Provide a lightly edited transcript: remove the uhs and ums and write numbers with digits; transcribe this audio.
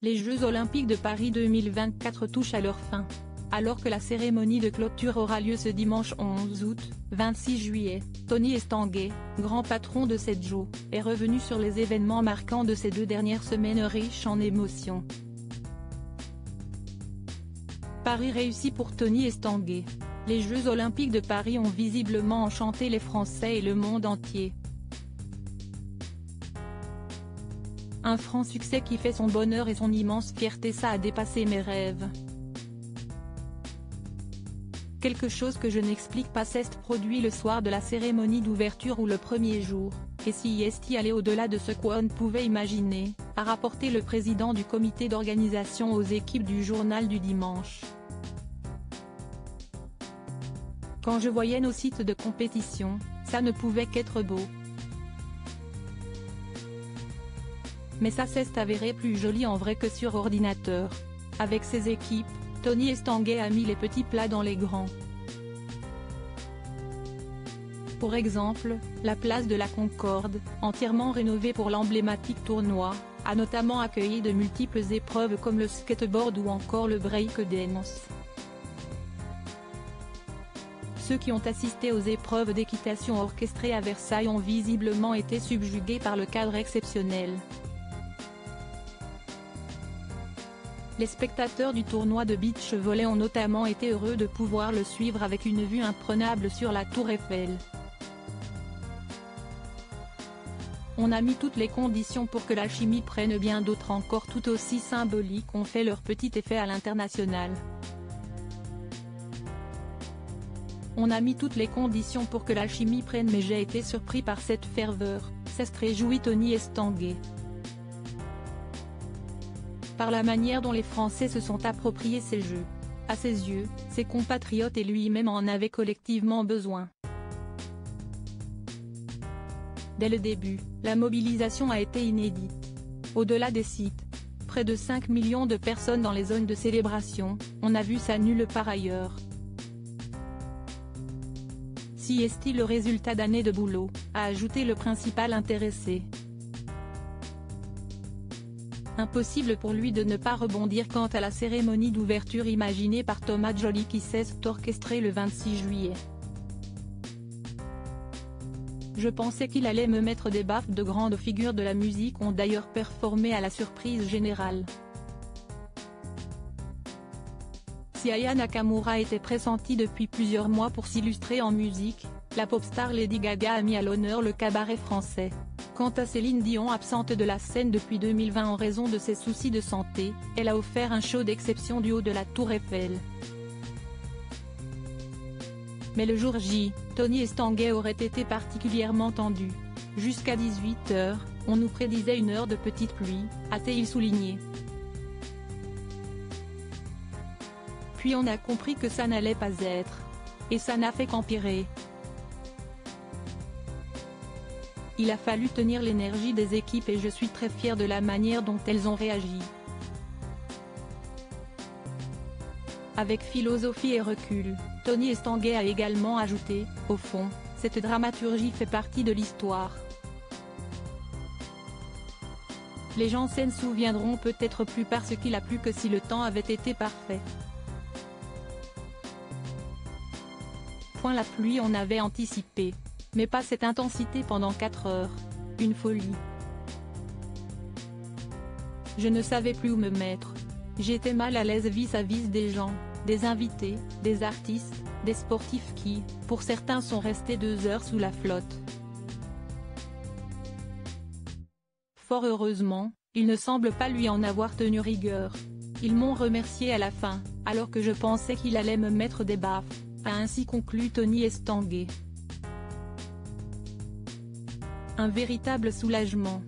Les Jeux Olympiques de Paris 2024 touchent à leur fin. Alors que la cérémonie de clôture aura lieu ce dimanche 11 août, 26 juillet, Tony Estanguet, grand patron de cette JO, est revenu sur les événements marquants de ces 2 dernières semaines riches en émotions. Paris réussi pour Tony Estanguet. Les Jeux Olympiques de Paris ont visiblement enchanté les Français et le monde entier. Un franc succès qui fait son bonheur et son immense fierté, ça a dépassé mes rêves. Quelque chose que je n'explique pas s'est produit le soir de la cérémonie d'ouverture ou le premier jour, et si est allé au-delà de ce qu'on pouvait imaginer, a rapporté le président du comité d'organisation aux équipes du journal du dimanche. Quand je voyais nos sites de compétition, ça ne pouvait qu'être beau. Mais ça s'est avéré plus joli en vrai que sur ordinateur. Avec ses équipes, Tony Estanguet a mis les petits plats dans les grands. Pour exemple, la place de la Concorde, entièrement rénovée pour l'emblématique tournoi, a notamment accueilli de multiples épreuves comme le skateboard ou encore le breakdance. Ceux qui ont assisté aux épreuves d'équitation orchestrées à Versailles ont visiblement été subjugués par le cadre exceptionnel. Les spectateurs du tournoi de beach volley ont notamment été heureux de pouvoir le suivre avec une vue imprenable sur la Tour Eiffel. On a mis toutes les conditions pour que l'alchimie prenne, bien d'autres encore tout aussi symboliques ont fait leur petit effet à l'international. On a mis toutes les conditions pour que l'alchimie prenne, mais j'ai été surpris par cette ferveur, s'est réjoui Tony Estanguet. Par la manière dont les Français se sont appropriés ces Jeux. À ses yeux, ses compatriotes et lui-même en avaient collectivement besoin. Dès le début, la mobilisation a été inédite. Au-delà des sites, près de 5 millions de personnes dans les zones de célébration, on a vu ça nulle part ailleurs. Si est-il le résultat d'années de boulot, a ajouté le principal intéressé. Impossible pour lui de ne pas rebondir quant à la cérémonie d'ouverture imaginée par Thomas Joly qui s'est orchestrée le 26 juillet. Je pensais qu'il allait me mettre des baffes. De grandes figures de la musique ont d'ailleurs performé à la surprise générale. Si Aya Nakamura était pressentie depuis plusieurs mois pour s'illustrer en musique, la pop-star Lady Gaga a mis à l'honneur le cabaret français. Quant à Céline Dion, absente de la scène depuis 2020 en raison de ses soucis de santé, elle a offert un show d'exception du haut de la Tour Eiffel. Mais le jour J, Tony Estanguet aurait été particulièrement tendu. Jusqu'à 18 h, on nous prédisait une heure de petite pluie, a-t-il souligné. Puis on a compris que ça n'allait pas être. Et ça n'a fait qu'empirer. Il a fallu tenir l'énergie des équipes et je suis très fier de la manière dont elles ont réagi. Avec philosophie et recul, Tony Estanguet a également ajouté, au fond, cette dramaturgie fait partie de l'histoire. Les gens s'en souviendront peut-être plus parce qu'il a plu que si le temps avait été parfait. La pluie on avait anticipé. Mais pas cette intensité pendant 4 heures. Une folie. Je ne savais plus où me mettre. J'étais mal à l'aise vis-à-vis des gens, des invités, des artistes, des sportifs qui, pour certains sont restés 2 heures sous la flotte. Fort heureusement, il ne semble pas lui en avoir tenu rigueur. Ils m'ont remercié à la fin, alors que je pensais qu'il allait me mettre des baffes, a ainsi conclu Tony Estanguet. Un véritable soulagement.